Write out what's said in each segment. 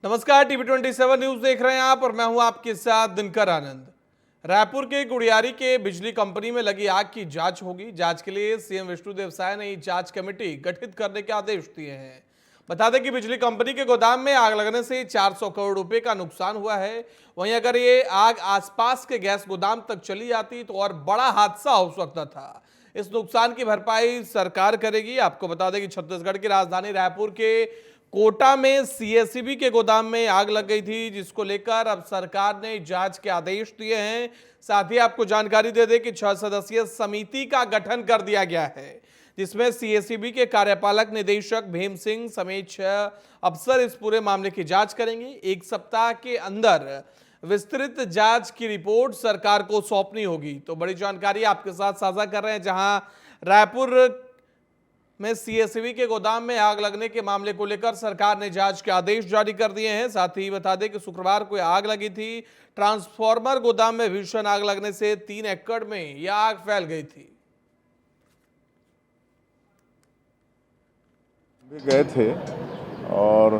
नमस्कार, TV 27 news देख रहे हैं आप और मैं हूं आपके साथ दिनकर आनंद। रायपुर के गुड़ियारी के बिजली कंपनी में लगी आग की जांच होगी। जांच के लिए सीएम विष्णुदेव साय ने जांच कमेटी गठित करने के आदेश दिए हैं। बता दें कि बिजली कंपनी के गोदाम में आग लगने से 400 करोड़ रुपए का नुकसान हुआ है। वहीं अगर ये आग आसपास के गैस गोदाम तक चली जाती तो और बड़ा हादसा हो सकता था। इस नुकसान की भरपाई सरकार करेगी। आपको बता दें कि छत्तीसगढ़ की राजधानी रायपुर के कोटा में सीएसईबी के गोदाम में आग लग गई थी, जिसको लेकर अब सरकार ने जांच के आदेश दिए हैं। साथ ही आपको जानकारी दे दें कि 6 सदस्यीय समिति का गठन कर दिया गया है, जिसमें सीएसईबी के कार्यपालक निदेशक भीम सिंह समेत 6 अफसर इस पूरे मामले की जांच करेंगे। 1 सप्ताह के अंदर विस्तृत जांच की रिपोर्ट सरकार को सौंपनी होगी। तो बड़ी जानकारी आपके साथ साझा कर रहे हैं, जहां रायपुर में सीएसईबी के गोदाम में आग लगने के मामले को लेकर सरकार ने जांच के आदेश जारी कर दिए हैं। साथ ही बता दें कि शुक्रवार को आग लगी थी। ट्रांसफार्मर गोदाम में भीषण आग लगने से 3 एकड़ में यह आग फैल गई थी। भी गए थे और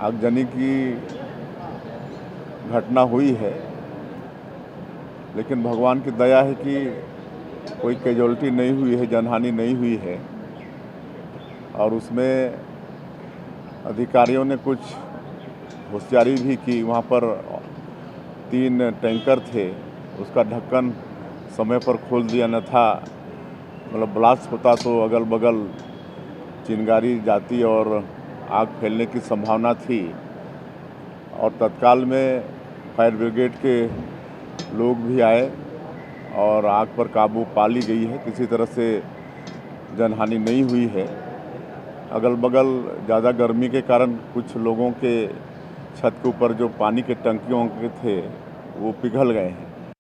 आगजनी की घटना हुई है, लेकिन भगवान की दया है कि कोई कैजुअल्टी नहीं हुई है, जनहानि नहीं हुई है। और उसमें अधिकारियों ने कुछ होशियारी भी की। वहाँ पर 3 टैंकर थे, उसका ढक्कन समय पर खोल दिया न था, मतलब ब्लास्ट होता तो अगल बगल चिंगारी जाती और आग फैलने की संभावना थी। और तत्काल में फायर ब्रिगेड के लोग भी आए और आग पर काबू पा ली गई है। किसी तरह से जनहानि नहीं हुई है। अगल बगल ज़्यादा गर्मी के कारण कुछ लोगों के छत के ऊपर जो पानी के टंकियों के थे वो पिघल गए हैं।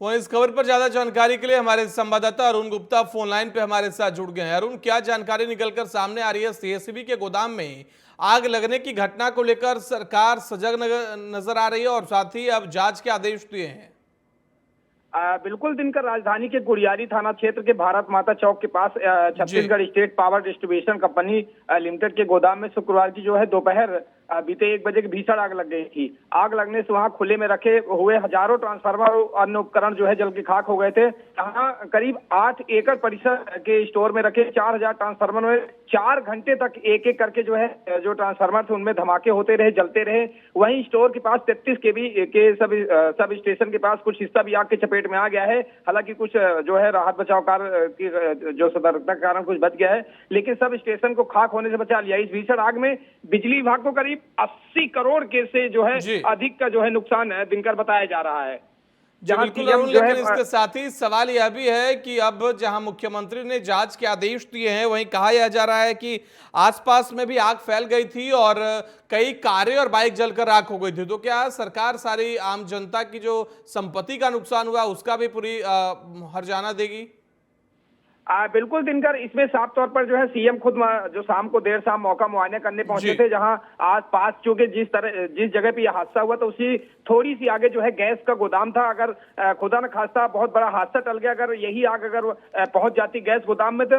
वहीं इस खबर पर ज्यादा जानकारी के लिए हमारे संवाददाता अरुण गुप्ता फोन लाइन पे हमारे साथ जुड़ गए हैं। अरुण, क्या जानकारी निकलकर सामने आ रही है? सीएसईबी के गोदाम में आग लगने की घटना को लेकर सरकार सजग नजर आ रही है और साथ ही अब जांच के आदेश दिए हैं। बिल्कुल दिनकर, राजधानी के गुड़ियारी थाना क्षेत्र के भारत माता चौक के पास Chhattisgarh state power distribution company limited के गोदाम में शुक्रवार की दोपहर बीते 1 बजे की भीषण आग लग गई थी। आग लगने से वहां खुले में रखे हुए हजारों ट्रांसफार्मर और अन्य उपकरण जल के खाक हो गए थे। जहां करीब 8 एकड़ परिसर के स्टोर में रखे 4000 ट्रांसफार्मर में 4 घंटे तक एक एक करके जो ट्रांसफार्मर थे उनमें धमाके होते रहे, जलते रहे। वहीं स्टोर के पास 33 केवी के सब स्टेशन के पास कुछ हिस्सा भी आग के चपेट में आ गया है। हालांकि कुछ राहत बचाव कार्य की सतर्कता के कारण कुछ बच गया है, लेकिन सब स्टेशन को खाक होने से बचा लिया। इस भीषण आग में बिजली विभाग को करीब 80 करोड़ के से अधिक का नुकसान है दिनकर बताया जा रहा है। जहां लेकिन इसके साथ ही सवाल यह भी है कि अब जहां मुख्यमंत्री ने जांच के आदेश दिए हैं, वहीं कहा यह जा रहा है कि आसपास में भी आग फैल गई थी और कई कारें और बाइक जलकर राख हो गई थी। तो क्या सरकार सारी आम जनता की जो संपत्ति का नुकसान हुआ उसका भी पूरी हर्जाना देगी? बिल्कुल दिनकर, इसमें साफ तौर पर सीएम खुद जो शाम को देर शाम मौका मुआयना करने पहुंचे थे, जहां आस पास चूंकि जिस जगह पे यह हादसा हुआ तो उसी थोड़ी सी आगे गैस का गोदाम था। अगर खुदा न खास्ता बहुत बड़ा हादसा टल गया, अगर यही आग पहुंच जाती गैस गोदाम में, तो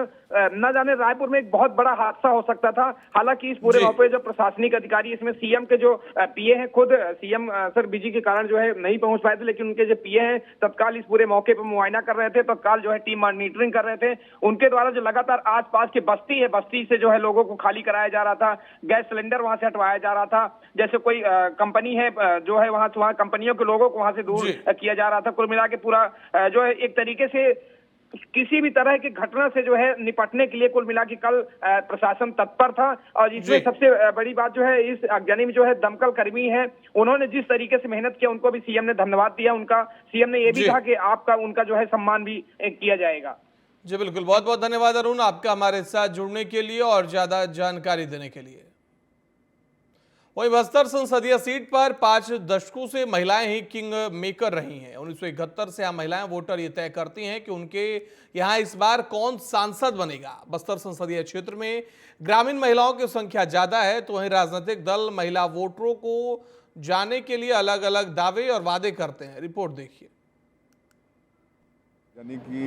न जाने रायपुर में एक बहुत बड़ा हादसा हो सकता था। हालांकि इस पूरे मौके जो प्रशासनिक अधिकारी, इसमें सीएम के जो पीए हैं, खुद सीएम सर बिजी के कारण नहीं पहुंच पाए थे, लेकिन उनके जो पीए हैं तत्काल इस पूरे मौके पर मुआयना कर रहे थे, तत्काल टीम मॉनिटरिंग कर रहे थे। उनके द्वारा जो लगातार आसपास की बस्ती है, बस्ती से लोगों को खाली कराया जा रहा था, गैस सिलेंडर वहां से हटवाया जा रहा था। जैसे कोई कंपनी है वहां कंपनियों के लोगों को वहां से दूर किया जा रहा था। कुल मिला के पूरा एक तरीके से किसी भी तरह की घटना से निपटने के लिए कुल मिला के कल प्रशासन तत्पर था। और इसमें सबसे बड़ी बात इस आगजनी में दमकल कर्मी है, उन्होंने जिस तरीके से मेहनत किया उनको भी सीएम ने धन्यवाद दिया। उनका सीएम ने यह भी कहा कि आपका उनका सम्मान भी किया जाएगा। जी बिल्कुल, बहुत बहुत धन्यवाद अरुण, आपका हमारे साथ जुड़ने के लिए और ज्यादा जानकारी देने के लिए। वहीं बस्तर संसदीय सीट पर 5 दशकों से महिलाएं ही किंग मेकर रही हैं। 1971 से यहाँ महिलाएं वोटर ये तय करती हैं कि उनके यहाँ इस बार कौन सांसद बनेगा। बस्तर संसदीय क्षेत्र में ग्रामीण महिलाओं की संख्या ज्यादा है, तो वहीं राजनीतिक दल महिला वोटरों को जाने के लिए अलग अलग दावे और वादे करते हैं। रिपोर्ट देखिए। यानी कि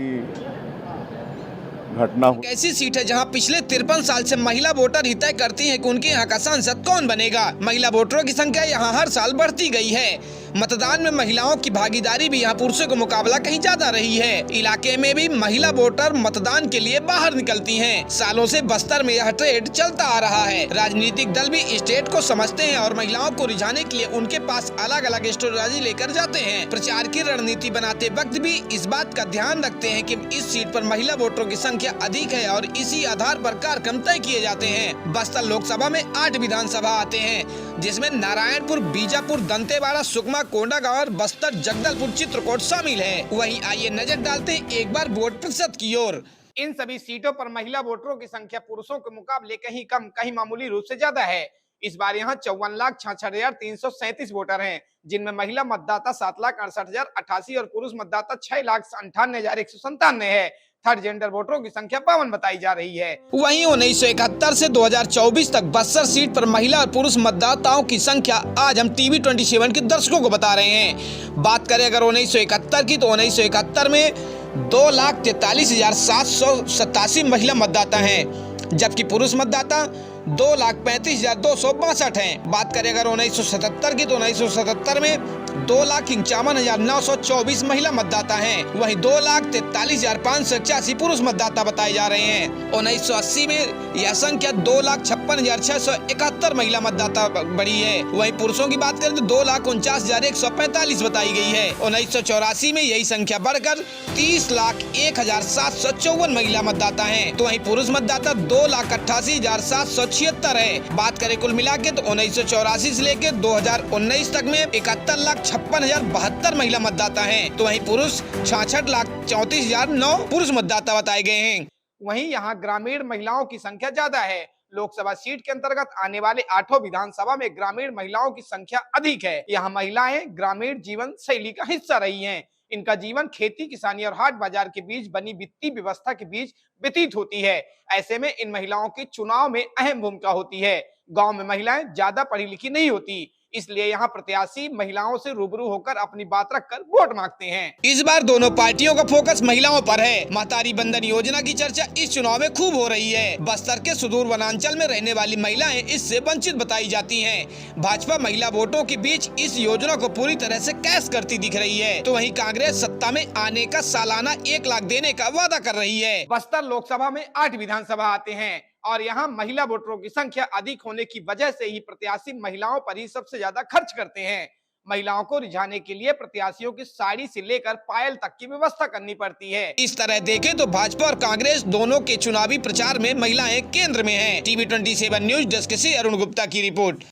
घटना हुई। ऐसी सीट है जहां पिछले 53 साल से महिला वोटर ही तय करती हैं कि उनके यहाँ का सांसद कौन बनेगा। महिला वोटरों की संख्या यहां हर साल बढ़ती गई है। मतदान में महिलाओं की भागीदारी भी यहाँ पुरुषों का मुकाबला कहीं ज्यादा रही है। इलाके में भी महिला वोटर मतदान के लिए बाहर निकलती हैं। सालों से बस्तर में यह ट्रेंड चलता आ रहा है। राजनीतिक दल भी स्टेट को समझते हैं और महिलाओं को रिझाने के लिए उनके पास अलग अलग स्ट्रेटजी लेकर जाते हैं। प्रचार की रणनीति बनाते वक्त भी इस बात का ध्यान रखते हैं कि इस सीट पर महिला वोटरों की संख्या अधिक है और इसी आधार पर कार्यक्रम तय किए जाते हैं। बस्तर लोकसभा में 8 विधानसभा आते हैं, जिसमें नारायणपुर, बीजापुर, दंतेवाड़ा, सुकमा, कोंडागांव और बस्तर, जगदलपुर, चित्रकूट शामिल है। वहीं आइए नजर डालते हैं एक बार वोट प्रतिशत की ओर। इन सभी सीटों पर महिला वोटरों की संख्या पुरुषों के मुकाबले कहीं कम, कहीं मामूली रूप से ज्यादा है। इस बार यहाँ 54,66,337 वोटर हैं, जिनमें महिला मतदाता 7,68,088 और पुरुष मतदाता 6,98,197 है। थर्ड जेंडर वोटरों की संख्या 52 बताई जा रही है। वहीं 1971 से 2024 तक बस्तर सीट पर महिला और पुरुष मतदाताओं की संख्या आज हम टीवी 27 के दर्शकों को बता रहे हैं। बात करें अगर 1971 की, तो 1971 में 2,43,787 महिला मतदाता हैं, जबकि पुरुष मतदाता 2,35,262 हैं। बात करें अगर 1977 की, तो 1977 में 2,51,924 महिला मतदाता हैं। वहीं 2,43,581 पुरुष मतदाता बताए जा रहे हैं। 1980 में यह संख्या 2,56,671 महिला मतदाता बढ़ी है। वहीं पुरुषों की बात करें तो 2,49,145 बताई गई है। 1984 में यही संख्या बढ़कर 30,01,754 महिला मतदाता हैं, तो वहीं पुरुष मतदाता 2,88,776 है। बात करें कुल मिला के, तो 1984 से लेकर 2019 तक में 71,56,072 महिला मतदाता हैं, तो वहीं पुरुष 66,34,009 पुरुष मतदाता बताए गए हैं। वहीं यहाँ ग्रामीण महिलाओं की संख्या ज्यादा है। लोकसभा सीट के अंतर्गत आने वाले 8 विधानसभा में ग्रामीण महिलाओं की संख्या अधिक है। यहाँ महिलाएं ग्रामीण जीवन शैली का हिस्सा रही हैं। इनका जीवन खेती, किसानी और हाट बाजार के बीच बनी वित्तीय व्यवस्था के बीच व्यतीत होती है। ऐसे में इन महिलाओं की चुनाव में अहम भूमिका होती है। गांव में महिलाएं ज्यादा पढ़ी लिखी नहीं होती, इसलिए यहाँ प्रत्याशी महिलाओं से रूबरू होकर अपनी बात रखकर वोट मांगते हैं। इस बार दोनों पार्टियों का फोकस महिलाओं पर है। महतारी बंधन योजना की चर्चा इस चुनाव में खूब हो रही है। बस्तर के सुदूर वनांचल में रहने वाली महिलाएं इससे वंचित बताई जाती हैं। भाजपा महिला वोटों के बीच इस योजना को पूरी तरह से कैश करती दिख रही है, तो वहीं कांग्रेस सत्ता में आने का सालाना 1 लाख देने का वादा कर रही है। बस्तर लोकसभा में 8 विधानसभा आते हैं और यहाँ महिला वोटरों की संख्या अधिक होने की वजह से ही प्रत्याशी महिलाओं पर ही सबसे ज्यादा खर्च करते हैं। महिलाओं को रिझाने के लिए प्रत्याशियों की साड़ी से लेकर पायल तक की व्यवस्था करनी पड़ती है। इस तरह देखें तो भाजपा और कांग्रेस दोनों के चुनावी प्रचार में महिलाएं केंद्र में हैं। टीवी 27 न्यूज डेस्क से अरुण गुप्ता की रिपोर्ट।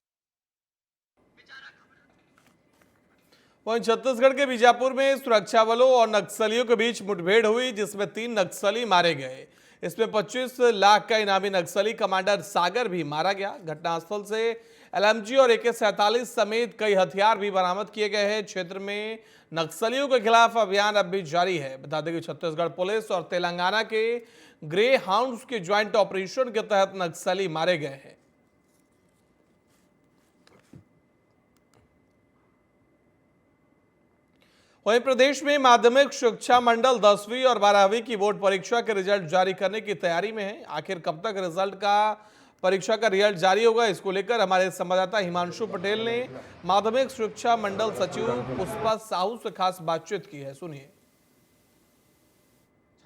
वहीं छत्तीसगढ़ के बीजापुर में सुरक्षा बलों और नक्सलियों के बीच मुठभेड़ हुई, जिसमें 3 नक्सली मारे गए। इसमें 25 लाख का इनामी नक्सली कमांडर सागर भी मारा गया। घटनास्थल से LMG और AK-47 समेत कई हथियार भी बरामद किए गए हैं। क्षेत्र में नक्सलियों के खिलाफ अभियान अब भी जारी है। बता दें कि छत्तीसगढ़ पुलिस और तेलंगाना के ग्रे हाउंड्स के ज्वाइंट ऑपरेशन के तहत नक्सली मारे गए हैं। वहीं प्रदेश में माध्यमिक शिक्षा मंडल 10वीं और 12वीं की बोर्ड परीक्षा के रिजल्ट जारी करने की तैयारी में है। आखिर कब तक परीक्षा का रिजल्ट जारी होगा, इसको लेकर हमारे संवाददाता हिमांशु पटेल ने माध्यमिक शिक्षा मंडल सचिव पुष्पा साहू से खास बातचीत की है। सुनिए।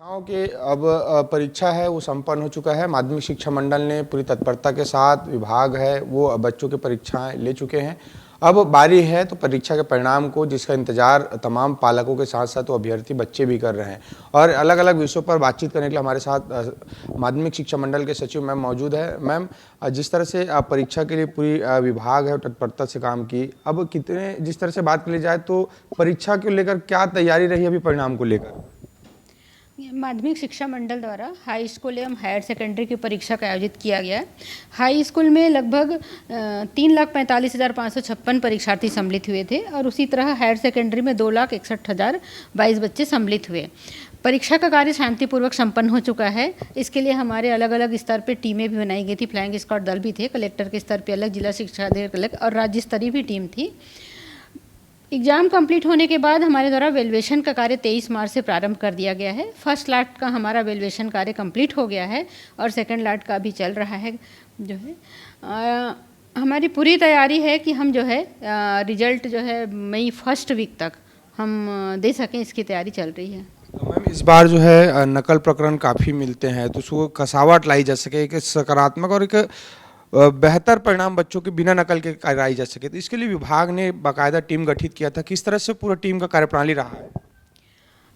परीक्षाओं के अब परीक्षा है वो संपन्न हो चुका है। माध्यमिक शिक्षा मंडल ने पूरी तत्परता के साथ, विभाग है वो बच्चों की परीक्षाएं ले चुके हैं। अब बारी है तो परीक्षा के परिणाम को, जिसका इंतजार तमाम पालकों के साथ साथ वो अभ्यर्थी बच्चे भी कर रहे हैं। और अलग अलग विषयों पर बातचीत करने के लिए हमारे साथ माध्यमिक शिक्षा मंडल के सचिव मैम मौजूद है। मैम, जिस तरह से परीक्षा के लिए पूरी विभाग है तत्परता से काम की, अब कितने, जिस तरह से बात की जाए तो परीक्षा को लेकर क्या तैयारी रही अभी परिणाम को लेकर? माध्यमिक शिक्षा मंडल द्वारा हाई स्कूल एवं हायर सेकेंडरी की परीक्षा का आयोजित किया गया। हाई स्कूल में लगभग 3,45,556 परीक्षार्थी सम्मिलित हुए थे और उसी तरह हायर सेकेंडरी में 2,61,022 बच्चे सम्मिलित हुए। परीक्षा का कार्य शांतिपूर्वक संपन्न हो चुका है। इसके लिए हमारे अलग अलग स्तर पर टीमें भी बनाई गई थी। फ्लाइंग स्क्वाड दल भी थे, कलेक्टर के स्तर पर अलग, जिला शिक्षा अधिकारी अलग और राज्य स्तरीय भी टीम थी। एग्ज़ाम कंप्लीट होने के बाद हमारे द्वारा वैल्यूएशन का कार्य 23 मार्च से प्रारंभ कर दिया गया है। फर्स्ट लॉट का हमारा वैल्यूएशन कार्य कंप्लीट हो गया है और सेकंड लॉट का भी चल रहा है। जो है हमारी पूरी तैयारी है कि हम जो है रिजल्ट जो है मई फर्स्ट वीक तक हम दे सकें, इसकी तैयारी चल रही है। तो मैम इस बार जो है नकल प्रकरण काफ़ी मिलते हैं, तो उसको कसावट लाई जा सके, एक सकारात्मक और एक बेहतर परिणाम बच्चों के बिना नकल के कराई जा सके, तो इसके लिए विभाग ने बाकायदा टीम गठित किया था। किस तरह से पूरा टीम का कार्यप्रणाली रहा है?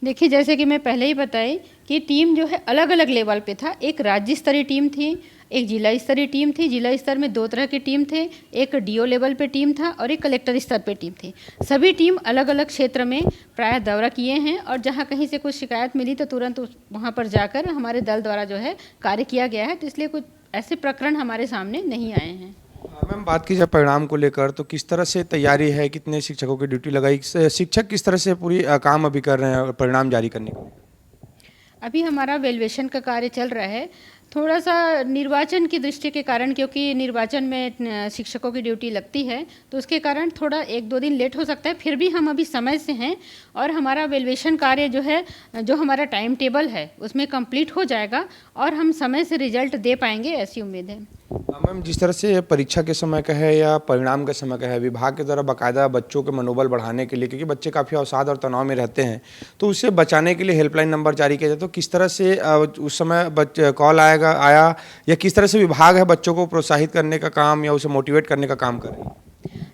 देखिए, जैसे कि मैं पहले ही बताई कि टीम जो है अलग अलग लेवल पे था। एक राज्य स्तरीय टीम थी, एक जिला स्तरीय टीम थी। जिला स्तर में 2 तरह की टीम थे, एक डीओ लेवल पे टीम था और एक कलेक्टर स्तर पे टीम थी। सभी टीम अलग अलग क्षेत्र में प्रायः दौरा किए हैं और जहां कहीं से कुछ शिकायत मिली तो तुरंत वहां पर जाकर हमारे दल द्वारा जो है कार्य किया गया है। तो इसलिए कुछ ऐसे प्रकरण हमारे सामने नहीं आए हैं। मैम बात की जाए परिणाम को लेकर, तो किस तरह से तैयारी है, कितने शिक्षकों की ड्यूटी लगाई, शिक्षक किस तरह से पूरी काम अभी कर रहे हैं परिणाम जारी करने के लिए? अभी हमारा वैल्यूएशन का कार्य चल रहा है। थोड़ा सा निर्वाचन की दृष्टि के कारण, क्योंकि निर्वाचन में शिक्षकों की ड्यूटी लगती है, तो उसके कारण थोड़ा 1-2 दिन लेट हो सकता है। फिर भी हम अभी समय से हैं और हमारा वैल्यूएशन कार्य जो है, जो हमारा टाइम टेबल है उसमें कंप्लीट हो जाएगा और हम समय से रिजल्ट दे पाएंगे, ऐसी उम्मीद है। मैम जिस तरह से परीक्षा के समय का है या परिणाम के समय का है, विभाग के द्वारा बाकायदा बच्चों के मनोबल बढ़ाने के लिए, क्योंकि बच्चे काफ़ी अवसाद और तनाव में रहते हैं, तो उससे बचाने के लिए हेल्पलाइन नंबर जारी किया जाए, तो किस तरह से उस समय कॉल आया या किस तरह से विभाग है बच्चों को प्रोत्साहित करने का काम या उसे मोटिवेट करने का काम कर रही है?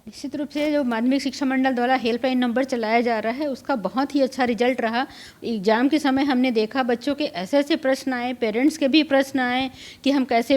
निश्चित रूप से जो माध्यमिक शिक्षा मंडल द्वारा हेल्पलाइन नंबर चलाया जा रहा है उसका बहुत ही अच्छा रिजल्ट रहा। एग्जाम के समय हमने देखा बच्चों के ऐसे ऐसे प्रश्न आए, पेरेंट्स के भी प्रश्न आए कि हम कैसे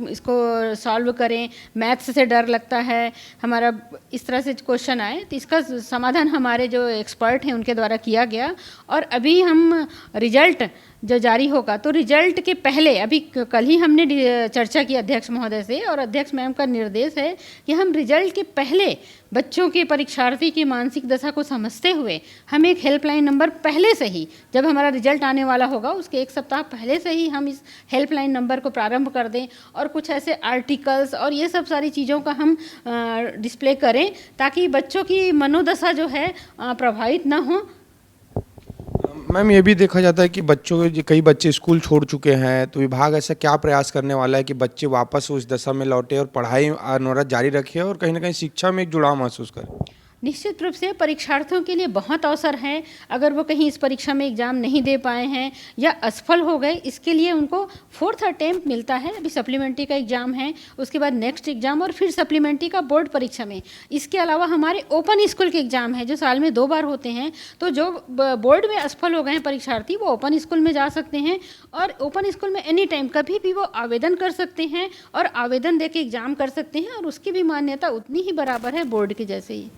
इसको सॉल्व करें, मैथ्स से डर लगता है, हमारा इस तरह से क्वेश्चन आए, तो इसका समाधान हमारे जो एक्सपर्ट हैं उनके द्वारा किया गया। और अभी हम रिजल्ट जो जारी होगा तो रिजल्ट के पहले, अभी कल ही हमने चर्चा की अध्यक्ष महोदय से और अध्यक्ष मैम का निर्देश है कि हम रिजल्ट के पहले बच्चों के परीक्षार्थी की मानसिक दशा को समझते हुए हम एक हेल्पलाइन नंबर पहले से ही, जब हमारा रिजल्ट आने वाला होगा उसके 1 सप्ताह पहले से ही हम इस हेल्पलाइन नंबर को प्रारंभ कर दें और कुछ ऐसे आर्टिकल्स और ये सब सारी चीज़ों का हम डिस्प्ले करें ताकि बच्चों की मनोदशा जो है प्रभावित ना हो। मैम ये भी देखा जाता है कि कई बच्चे स्कूल छोड़ चुके हैं, तो विभाग ऐसा क्या प्रयास करने वाला है कि बच्चे वापस उस दशा में लौटे और पढ़ाई अनवरत जारी रखे और कहीं ना कहीं शिक्षा में एक जुड़ाव महसूस करें? निश्चित रूप से परीक्षार्थियों के लिए बहुत अवसर है। अगर वो कहीं इस परीक्षा में एग्ज़ाम नहीं दे पाए हैं या असफल हो गए, इसके लिए उनको 4th अटेम्प्ट मिलता है। अभी सप्लीमेंट्री का एग्ज़ाम है, उसके बाद नेक्स्ट एग्ज़ाम और फिर सप्लीमेंट्री का बोर्ड परीक्षा में। इसके अलावा हमारे ओपन स्कूल के एग्ज़ाम है जो साल में 2 बार होते हैं। तो जो बोर्ड में असफल हो गए हैं परीक्षार्थी, वो ओपन स्कूल में जा सकते हैं और ओपन स्कूल में एनी टाइम कभी भी वो आवेदन कर सकते हैं और आवेदन दे के एग्ज़ाम कर सकते हैं और उसकी भी मान्यता उतनी ही बराबर है बोर्ड के जैसे ही।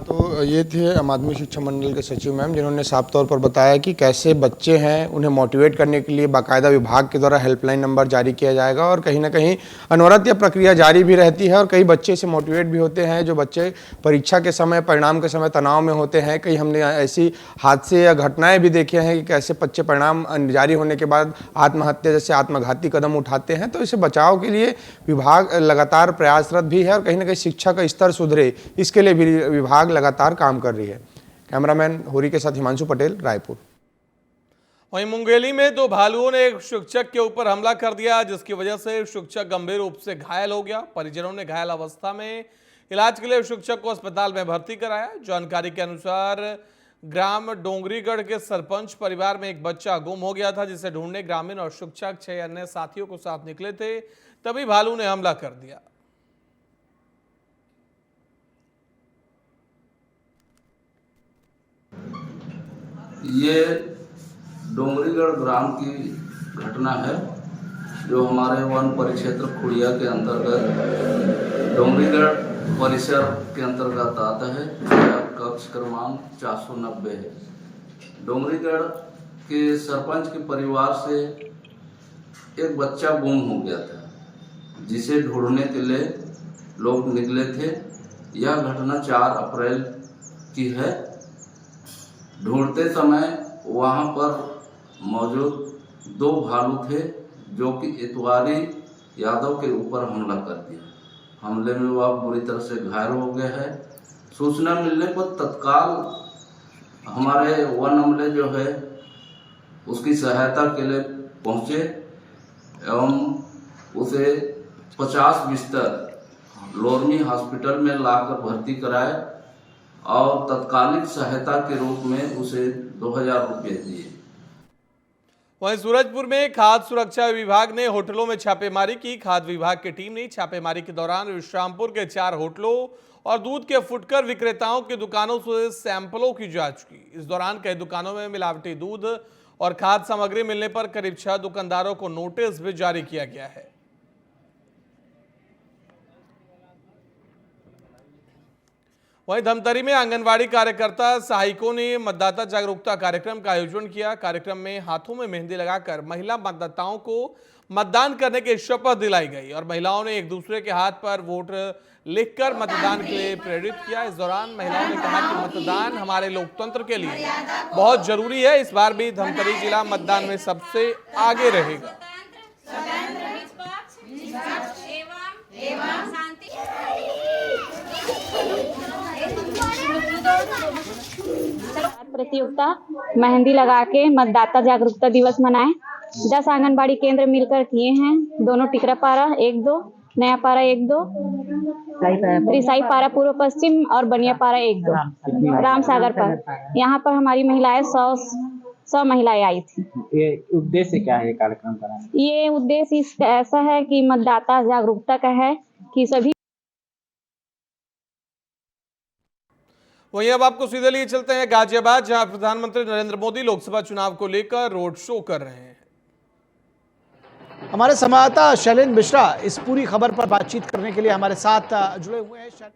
तो ये थे माध्यमिक शिक्षा मंडल के सचिव मैम, जिन्होंने साफ तौर पर बताया कि कैसे बच्चे हैं उन्हें मोटिवेट करने के लिए बाकायदा विभाग के द्वारा हेल्पलाइन नंबर जारी किया जाएगा और कहीं ना कहीं अनवरत यह प्रक्रिया जारी भी रहती है और कई बच्चे से मोटिवेट भी होते हैं जो बच्चे परीक्षा के समय, परिणाम के समय तनाव में होते हैं। कई हमने ऐसी हादसे या घटनाएं भी देखे हैं कि कैसे बच्चे परिणाम जारी होने के बाद आत्महत्या जैसे आत्मघाती कदम उठाते हैं। तो इसे बचाव के लिए विभाग लगातार प्रयासरत भी है और कहीं ना कहीं शिक्षा का स्तर सुधरे, इसके लिए भी विभाग लगातार काम कर रही है। कैमरामैन होरी के साथ हिमांशु पटेल, रायपुर। वहीं मुंगेली में 2 भालुओं ने एक शिक्षक के ऊपर हमला कर दिया, जिसकी वजह से शिक्षक गंभीर रूप से घायल हो गया। परिजनों ने घायल अवस्था में इलाज के लिए शिक्षक को अस्पताल में भर्ती कराया। जानकारी के अनुसार ग्राम डोंगरीगढ़ के सरपंच परिवार में एक बच्चा गुम हो गया था, जिसे ढूंढने ग्रामीण और शिक्षक 6 अन्य साथियों को साथ निकले थे, तभी भालू ने हमला कर दिया। ये डोंगरीगढ़ ग्राम की घटना है जो हमारे वन परिक्षेत्र खुड़िया के अंतर्गत डोंगरीगढ़ परिसर के अंतर्गत आता है। कक्ष क्रमांक 490 है। डोंगरीगढ़ के सरपंच के परिवार से एक बच्चा गुम हो गया था, जिसे ढूंढने के लिए लोग निकले थे। यह घटना 4 अप्रैल की है। ढूंढते समय वहां पर मौजूद 2 भालू थे जो कि इतवारी यादव के ऊपर हमला कर दिया। हमले में वह बुरी तरह से घायल हो गया है। सूचना मिलने पर तत्काल हमारे वन अमले जो है उसकी सहायता के लिए पहुंचे एवं उसे 50 बिस्तर लोरमी हॉस्पिटल में लाकर भर्ती कराए और तत्कालिक सहायता के रूप में उसे 2000 रुपये दिए। वहीं सूरजपुर में खाद्य सुरक्षा विभाग ने होटलों में छापेमारी की। खाद्य विभाग की टीम ने छापेमारी के दौरान विश्रामपुर के 4 होटलों और दूध के फुटकर विक्रेताओं की दुकानों से सैंपलों की जांच की। इस दौरान कई दुकानों में मिलावटी दूध और खाद्य सामग्री मिलने पर करीब 6 दुकानदारों को नोटिस भी जारी किया गया है। वहीं धमतरी में आंगनवाड़ी कार्यकर्ता सहायकों ने मतदाता जागरूकता कार्यक्रम का आयोजन किया। कार्यक्रम में हाथों में मेहंदी लगाकर महिला मतदाताओं को मतदान करने की शपथ दिलाई गई और महिलाओं ने एक दूसरे के हाथ पर वोट लिखकर मतदान के लिए प्रेरित किया। इस दौरान महिलाओं ने कहा कि मतदान हमारे लोकतंत्र के लिए बहुत जरूरी है। इस बार भी धमतरी जिला मतदान में सबसे आगे रहेगा। प्रतियोगिता मेहंदी लगा के मतदाता जागरूकता दिवस मनाए। 10 आंगनबाड़ी केंद्र मिलकर किए हैं। दोनों टिकरापारा 1-2, नयापारा 1-2, रिसाई पारा पूर्व पश्चिम और बनियापारा 1-2, रामसागर पर। यहाँ पर हमारी महिलाएं 100 महिलाएं आई थी। ये उद्देश्य क्या है कार्यक्रम का? ये उद्देश्य ऐसा है कि मतदाता जागरूकता का है कि सभी। वहीं अब आपको सीधे लिए चलते हैं गाजियाबाद, जहां प्रधानमंत्री नरेंद्र मोदी लोकसभा चुनाव को लेकर रोड शो कर रहे हैं। हमारे संवाददाता शैलेंद्र मिश्रा इस पूरी खबर पर बातचीत करने के लिए हमारे साथ जुड़े हुए हैं।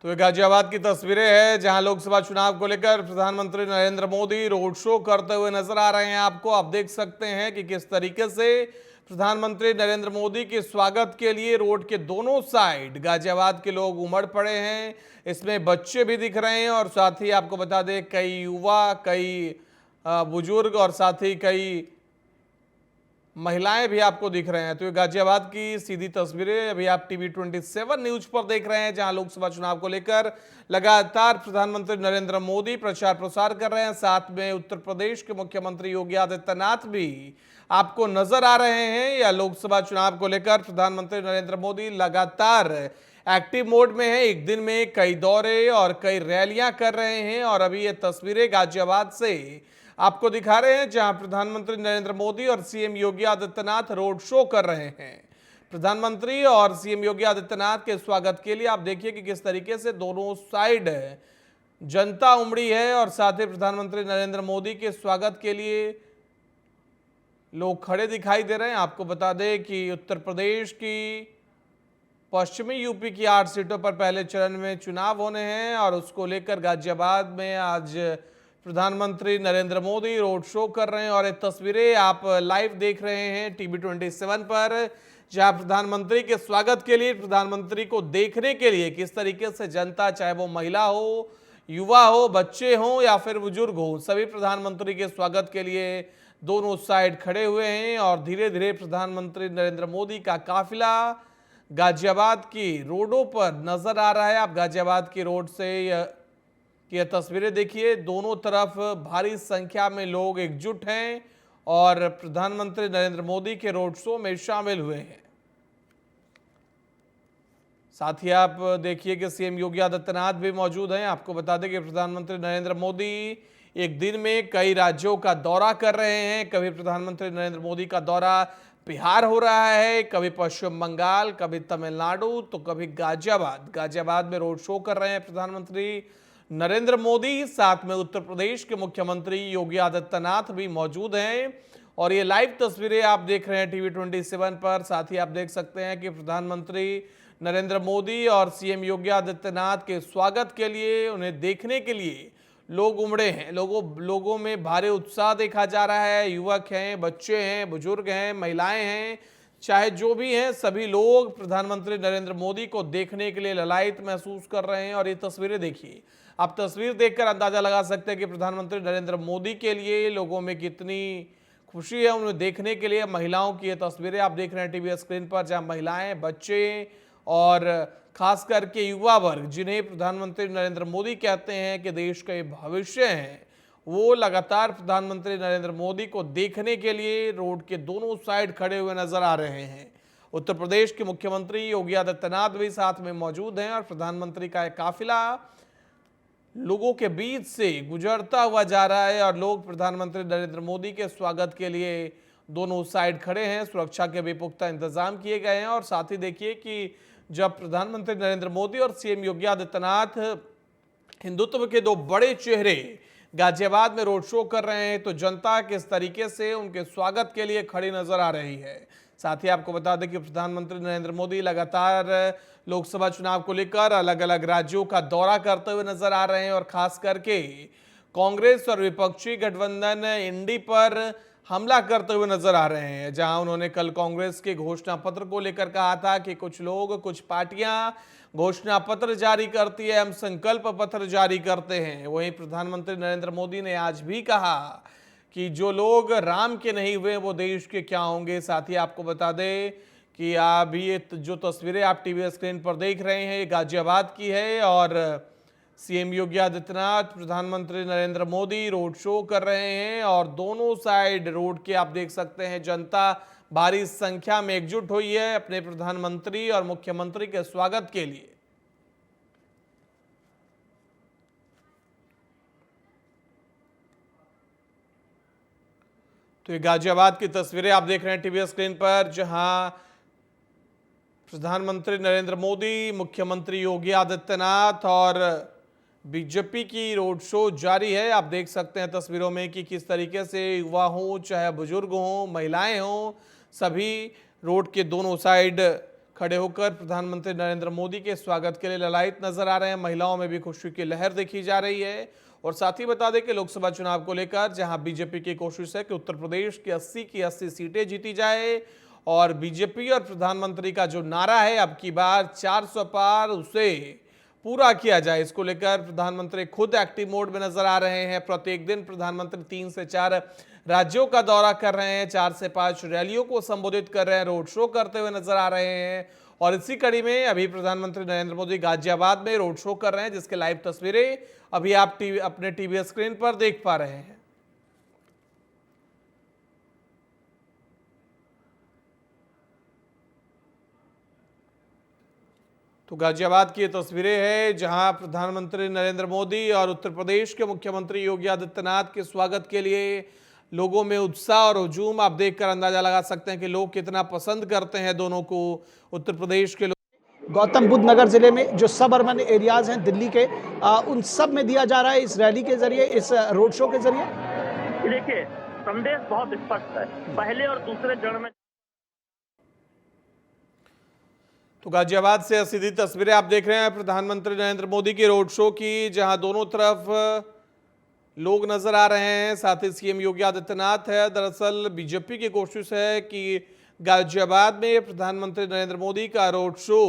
तो ये गाजियाबाद की तस्वीरें हैं जहां लोकसभा चुनाव को लेकर प्रधानमंत्री नरेंद्र मोदी रोड शो करते हुए नजर आ रहे हैं। आपको आप देख सकते हैं कि किस तरीके से प्रधानमंत्री नरेंद्र मोदी के स्वागत के लिए रोड के दोनों साइड गाजियाबाद के लोग उमड़ पड़े हैं। इसमें बच्चे भी दिख रहे हैं और साथ ही आपको बता दें कई युवा, कई बुजुर्ग और साथ ही कई महिलाएं भी आपको दिख रहे हैं। तो ये गाजियाबाद की सीधी तस्वीरें अभी आप टीवी 27 न्यूज पर देख रहे हैं, जहां लोकसभा चुनाव को लेकर लगातार प्रधानमंत्री नरेंद्र मोदी प्रचार प्रसार कर रहे हैं। साथ में उत्तर प्रदेश के मुख्यमंत्री योगी आदित्यनाथ भी आपको नजर आ रहे हैं। या लोकसभा चुनाव को लेकर प्रधानमंत्री नरेंद्र मोदी लगातार एक्टिव मोड में है। एक दिन में कई दौरे और कई रैलियां कर रहे हैं और अभी ये तस्वीरें गाजियाबाद से आपको दिखा रहे हैं, जहां प्रधानमंत्री नरेंद्र मोदी और CM Yogi Adityanath road show कर रहे हैं। प्रधानमंत्री और सीएम योगी आदित्यनाथ के स्वागत के लिए आप देखिए कि किस तरीके से दोनों साइड जनता उमड़ी है और साथ ही प्रधानमंत्री नरेंद्र मोदी के स्वागत के लिए लोग खड़े दिखाई दे रहे हैं। आपको बता दें कि उत्तर प्रदेश की पश्चिमी यूपी की 8 सीटों पर पहले चरण में चुनाव होने हैं और उसको लेकर गाजियाबाद में आज प्रधानमंत्री नरेंद्र मोदी रोड शो कर रहे हैं। और ये तस्वीरें आप लाइव देख रहे हैं टीवी 27 पर, जहां प्रधानमंत्री के स्वागत के लिए, प्रधानमंत्री को देखने के लिए किस तरीके से जनता, चाहे वो महिला हो, युवा हो, बच्चे हो या फिर बुजुर्ग हो, सभी प्रधानमंत्री के स्वागत के लिए दोनों साइड खड़े हुए हैं। और धीरे धीरे प्रधानमंत्री नरेंद्र मोदी का काफिला गाजियाबाद की रोडों पर नजर आ रहा है। आप गाजियाबाद की रोड से ये तस्वीरें देखिए, दोनों तरफ भारी संख्या में लोग एकजुट हैं और प्रधानमंत्री नरेंद्र मोदी के रोड शो में शामिल हुए हैं। साथ ही आप देखिए कि सीएम योगी आदित्यनाथ भी मौजूद हैं। आपको बता दें कि प्रधानमंत्री नरेंद्र मोदी एक दिन में कई राज्यों का दौरा कर रहे हैं। कभी प्रधानमंत्री नरेंद्र मोदी का दौरा बिहार हो रहा है, कभी पश्चिम बंगाल, कभी तमिलनाडु, तो कभी गाजियाबाद में रोड शो कर रहे हैं प्रधानमंत्री नरेंद्र मोदी। साथ में उत्तर प्रदेश के मुख्यमंत्री योगी आदित्यनाथ भी मौजूद हैं और ये लाइव तस्वीरें आप देख रहे हैं टीवी 27 पर। साथ ही आप देख सकते हैं कि प्रधानमंत्री नरेंद्र मोदी और सीएम योगी आदित्यनाथ के स्वागत के लिए, उन्हें देखने के लिए लोग उमड़े हैं। लोगों में भारी उत्साह देखा जा रहा है। युवक हैं, बच्चे हैं, बुजुर्ग हैं, महिलाएं हैं, चाहे जो भी हैं, सभी लोग प्रधानमंत्री नरेंद्र मोदी को देखने के लिए ललायत महसूस कर रहे हैं। और ये तस्वीरें देखिए, आप तस्वीर देखकर अंदाजा लगा सकते हैं कि प्रधानमंत्री नरेंद्र मोदी के लिए लोगों में कितनी खुशी है उन्हें देखने के लिए। महिलाओं की ये तस्वीरें आप देख रहे हैं टीवी स्क्रीन पर, जहां महिलाएं, बच्चे और खास करके युवा वर्ग, जिन्हें प्रधानमंत्री नरेंद्र मोदी कहते हैं कि देश का ये भविष्य है, वो लगातार प्रधानमंत्री नरेंद्र मोदी को देखने के लिए रोड के दोनों साइड खड़े हुए नजर आ रहे हैं। उत्तर प्रदेश के मुख्यमंत्री योगी आदित्यनाथ भी साथ में मौजूद हैं और प्रधानमंत्री का एक काफिला लोगों के बीच से गुजरता हुआ जा रहा है और लोग प्रधानमंत्री नरेंद्र मोदी के स्वागत के लिए दोनों साइड खड़े हैं। सुरक्षा के भी पुख्ता इंतजाम किए गए हैं और साथ ही देखिए कि जब प्रधानमंत्री नरेंद्र मोदी और सीएम योगी आदित्यनाथ हिंदुत्व के दो बड़े चेहरे गाजियाबाद में रोड शो कर रहे हैं तो जनता किस तरीके से उनके स्वागत के लिए खड़ी नजर आ रही है। साथ ही आपको बता दें कि प्रधानमंत्री नरेंद्र मोदी लगातार लोकसभा चुनाव को लेकर अलग अलग राज्यों का दौरा करते हुए नजर आ रहे हैं और खास करके कांग्रेस और विपक्षी गठबंधन इंडी पर हमला करते हुए नजर आ रहे हैं, जहां उन्होंने कल कांग्रेस के घोषणा पत्र को लेकर कहा था कि कुछ लोग, कुछ पार्टियां घोषणा पत्र जारी करती है, हम संकल्प पत्र जारी करते हैं। वहीं प्रधानमंत्री नरेंद्र मोदी ने आज भी कहा कि जो लोग राम के नहीं हुए वो देश के क्या होंगे। साथ ही आपको बता दें कि अभी ये जो तस्वीरें आप टीवी स्क्रीन पर देख रहे हैं ये गाजियाबाद की है और सीएम योगी आदित्यनाथ, प्रधानमंत्री नरेंद्र मोदी रोड शो कर रहे हैं और दोनों साइड रोड के आप देख सकते हैं जनता भारी संख्या में एकजुट हुई है अपने प्रधानमंत्री और मुख्यमंत्री के स्वागत के लिए। तो ये गाजियाबाद की तस्वीरें आप देख रहे हैं टीवी स्क्रीन पर, जहां प्रधानमंत्री नरेंद्र मोदी, मुख्यमंत्री योगी आदित्यनाथ और बीजेपी की रोड शो जारी है। आप देख सकते हैं तस्वीरों में कि किस तरीके से युवा हो, चाहे बुजुर्ग हो, महिलाएं हो, सभी रोड के दोनों साइड खड़े होकर प्रधानमंत्री नरेंद्र मोदी के स्वागत के लिए ललायित नजर आ रहे हैं। महिलाओं में भी खुशी की लहर देखी जा रही है। और साथ ही बता दें कि लोकसभा चुनाव को लेकर जहां बीजेपी की कोशिश है कि उत्तर प्रदेश की 80 की 80 सीटें जीती जाए और बीजेपी और प्रधानमंत्री का जो नारा है अब की बार 400 पार, उसे पूरा किया जाए, इसको लेकर प्रधानमंत्री खुद एक्टिव मोड में नजर आ रहे हैं। प्रत्येक दिन प्रधानमंत्री 3 से 4 राज्यों का दौरा कर रहे हैं, 4 से 5 रैलियों को संबोधित कर रहे हैं, रोड शो करते हुए नजर आ रहे हैं। और इसी कड़ी में अभी प्रधानमंत्री नरेंद्र मोदी गाजियाबाद में रोड शो कर रहे हैं, जिसके लाइव तस्वीरें अभी आप अपने टीवी स्क्रीन पर देख पा रहे हैं। तो गाजियाबाद की ये तस्वीरें हैं जहां प्रधानमंत्री नरेंद्र मोदी और उत्तर प्रदेश के मुख्यमंत्री योगी आदित्यनाथ के स्वागत के लिए लोगों में उत्साह और हुजूम आप देखकर अंदाजा लगा सकते हैं कि लोग कितना पसंद करते हैं दोनों को। उत्तर प्रदेश के गौतम बुद्ध नगर जिले में जो सब अर्बन एरियाज हैं दिल्ली के, उन सब में दिया जा रहा है इस रैली के जरिए, इस रोड शो के जरिए। देखिए, संदेश बहुत स्पष्ट है, पहले और दूसरे चरण में। तो गाजियाबाद से सीधी तस्वीरें आप देख रहे हैं प्रधानमंत्री नरेंद्र मोदी के रोड शो की, जहां दोनों तरफ लोग नजर आ रहे हैं। साथ ही सीएम योगी आदित्यनाथ है। दरअसल बीजेपी की कोशिश है कि गाजियाबाद में प्रधानमंत्री नरेंद्र मोदी का रोड शो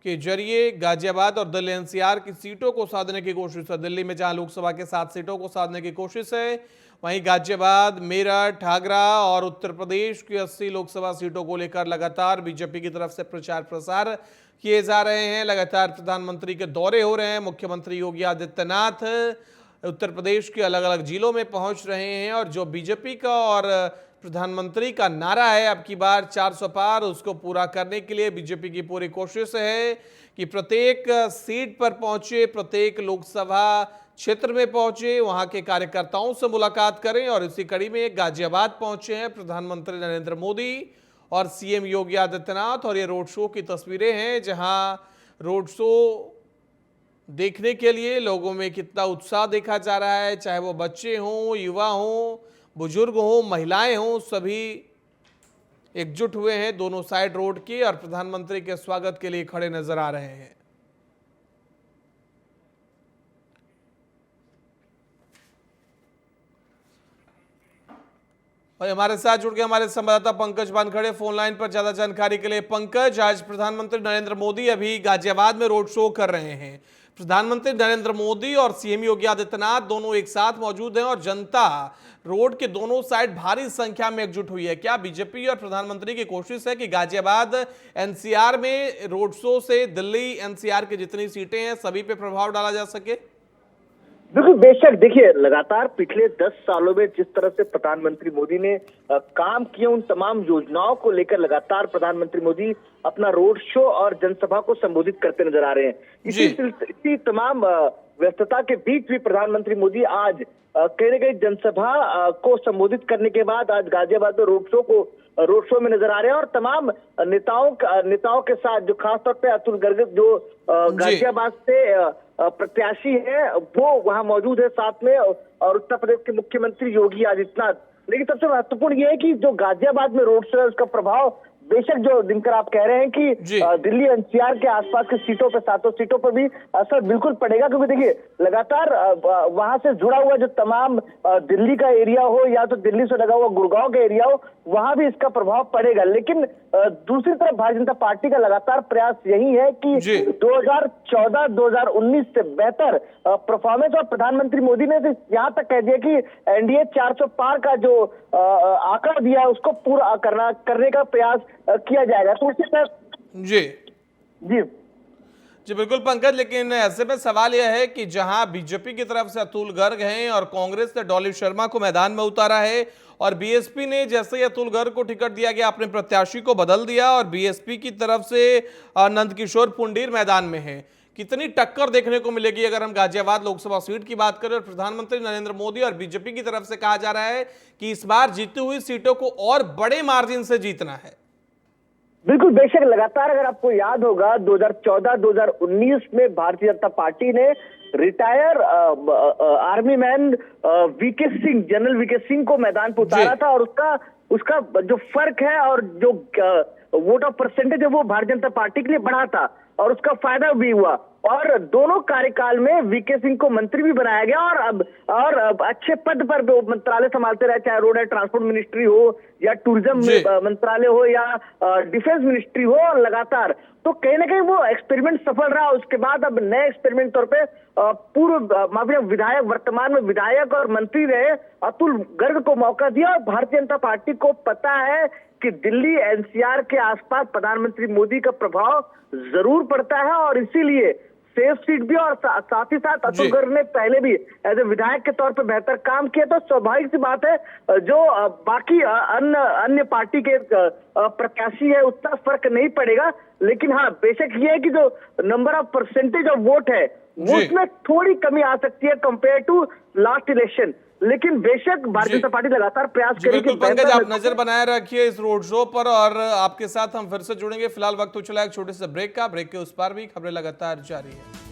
के जरिए गाजियाबाद और दिल्ली एनसीआर की सीटों को साधने की कोशिश है। दिल्ली में जहां लोकसभा के 7 सीटों को साधने की कोशिश है, वहीं गाजियाबाद, मेरठ, आगरा और उत्तर प्रदेश की 80 लोकसभा सीटों को लेकर लगातार बीजेपी की तरफ से प्रचार प्रसार किए जा रहे हैं। लगातार प्रधानमंत्री के दौरे हो रहे हैं। मुख्यमंत्री योगी आदित्यनाथ उत्तर प्रदेश के अलग अलग जिलों में पहुंच रहे हैं और जो बीजेपी का और प्रधानमंत्री का नारा है अब की बार 400 पार, उसको पूरा करने के लिए बीजेपी की पूरी कोशिश है कि प्रत्येक सीट पर पहुंचे, प्रत्येक लोकसभा क्षेत्र में पहुंचे, वहां के कार्यकर्ताओं से मुलाकात करें। और इसी कड़ी में गाजियाबाद पहुंचे हैं प्रधानमंत्री नरेंद्र मोदी और सीएम योगी आदित्यनाथ। और ये रोड शो की तस्वीरें हैं जहां रोड शो देखने के लिए लोगों में कितना उत्साह देखा जा रहा है, चाहे वो बच्चे हों, युवा हों, बुजुर्ग हों, महिलाएं हों, सभी एकजुट हुए हैं दोनों साइड रोड की और प्रधानमंत्री के स्वागत के लिए खड़े नजर आ रहे हैं। और हमारे साथ जुड़ गए हमारे संवाददाता पंकज वानखड़े फोन लाइन पर ज्यादा जानकारी के लिए। पंकज, आज प्रधानमंत्री नरेंद्र मोदी अभी गाजियाबाद में रोड शो कर रहे हैं, प्रधानमंत्री नरेंद्र मोदी और सीएम योगी आदित्यनाथ दोनों एक साथ मौजूद हैं और जनता रोड के दोनों साइड भारी संख्या में एकजुट हुई है। क्या बीजेपी और प्रधानमंत्री की कोशिश है कि गाजियाबाद एनसीआर में रोड शो से दिल्ली एनसीआर की जितनी सीटें हैं सभी पे प्रभाव डाला जा सके? बिल्कुल, बेशक। देखिए, लगातार पिछले 10 सालों में जिस तरह से प्रधानमंत्री मोदी ने काम किए, उन तमाम योजनाओं को लेकर लगातार प्रधानमंत्री मोदी अपना रोड शो और जनसभा को संबोधित करते नजर आ रहे हैं। इसी तमाम व्यस्तता के बीच भी प्रधानमंत्री मोदी आज कहीं न कहीं जनसभा को संबोधित करने के बाद आज गाजियाबाद में रोड शो में नजर आ रहे हैं और तमाम नेताओं के साथ, जो खासतौर पे अतुल गर्ग जो गाजियाबाद से प्रत्याशी है, वो वहां मौजूद है साथ में, और उत्तर प्रदेश के मुख्यमंत्री योगी आदित्यनाथ। लेकिन सबसे महत्वपूर्ण ये है कि जो गाजियाबाद में रोड शो है उसका प्रभाव बेशक, जो दिनकर आप कह रहे हैं कि दिल्ली एनसीआर के आसपास की सीटों पे, 7 सीटों पर भी असर बिल्कुल पड़ेगा, क्योंकि देखिए लगातार वहां से जुड़ा हुआ जो तमाम दिल्ली का एरिया हो या तो दिल्ली से लगा हुआ गुड़गांव का एरिया हो, वहां भी इसका प्रभाव पड़ेगा। लेकिन दूसरी तरफ भारतीय जनता पार्टी का लगातार प्रयास यही है कि 2014-2019 से बेहतर परफॉर्मेंस, और प्रधानमंत्री मोदी ने यहाँ तक कह दिया कि एनडीए 400 पार का जो आंकड़ा दिया है उसको पूरा करने का प्रयास किया जाएगा। तो उसी तरह जी बिल्कुल पंकज, लेकिन ऐसे में सवाल यह है कि जहां बीजेपी की तरफ से अतुल गर्ग हैं और कांग्रेस ने डॉली शर्मा को मैदान में उतारा है, और बीएसपी ने जैसे ही अतुल गर्ग को टिकट दिया गया अपने प्रत्याशी को बदल दिया, और बीएसपी की तरफ से नंदकिशोर पुंडीर मैदान में है, कितनी टक्कर देखने को मिलेगी अगर हम गाजियाबाद लोकसभा सीट की बात करें? और प्रधानमंत्री नरेंद्र मोदी और बीजेपी की तरफ से कहा जा रहा है कि इस बार जीती हुई सीटों को और बड़े मार्जिन से जीतना है। बिल्कुल, बेशक। लगातार अगर आपको याद होगा 2014-2019 में भारतीय जनता पार्टी ने retire army man General VK Singh को मैदान पर उतारा था, और उसका जो फर्क है और जो वोट ऑफ परसेंटेज है वो भारतीय जनता पार्टी के लिए बढ़ा था, और उसका फायदा भी हुआ। और दोनों कार्यकाल में वीके सिंह को मंत्री भी बनाया गया, और अब अच्छे पद पर मंत्रालय संभालते रहे, चाहे रोड एंड ट्रांसपोर्ट मिनिस्ट्री हो या टूरिज्म मंत्रालय हो या डिफेंस मिनिस्ट्री हो, और लगातार तो कहीं ना कहीं वो एक्सपेरिमेंट सफल रहा। उसके बाद अब नए एक्सपेरिमेंट तौर पे विधायक, वर्तमान में विधायक और मंत्री रहे अतुल गर्ग को मौका दिया, और भारतीय जनता पार्टी को पता है कि दिल्ली एनसीआर के आसपास प्रधानमंत्री मोदी का प्रभाव जरूर पड़ता है, और इसीलिए सेफ सीट भी, और साथ ही साथ अतुल गर्ग ने पहले भी एज ए विधायक के तौर पे बेहतर काम किया, तो स्वाभाविक सी बात है जो बाकी अन्य पार्टी के प्रत्याशी है उतना फर्क नहीं पड़ेगा। लेकिन हाँ, बेशक ये है कि जो number of percentage of vote है वो उसमें थोड़ी कमी आ सकती है कंपेयर टू लास्ट इलेक्शन, लेकिन बेशक भारतीय जनता पार्टी लगातार प्रयास करेगी। पंकज, आप नजर बनाए रखिए इस रोड शो पर, और आपके साथ हम फिर से जुड़ेंगे। फिलहाल वक्त हो चला एक छोटे से ब्रेक का। ब्रेक के उस पार भी खबरें लगातार जारी है।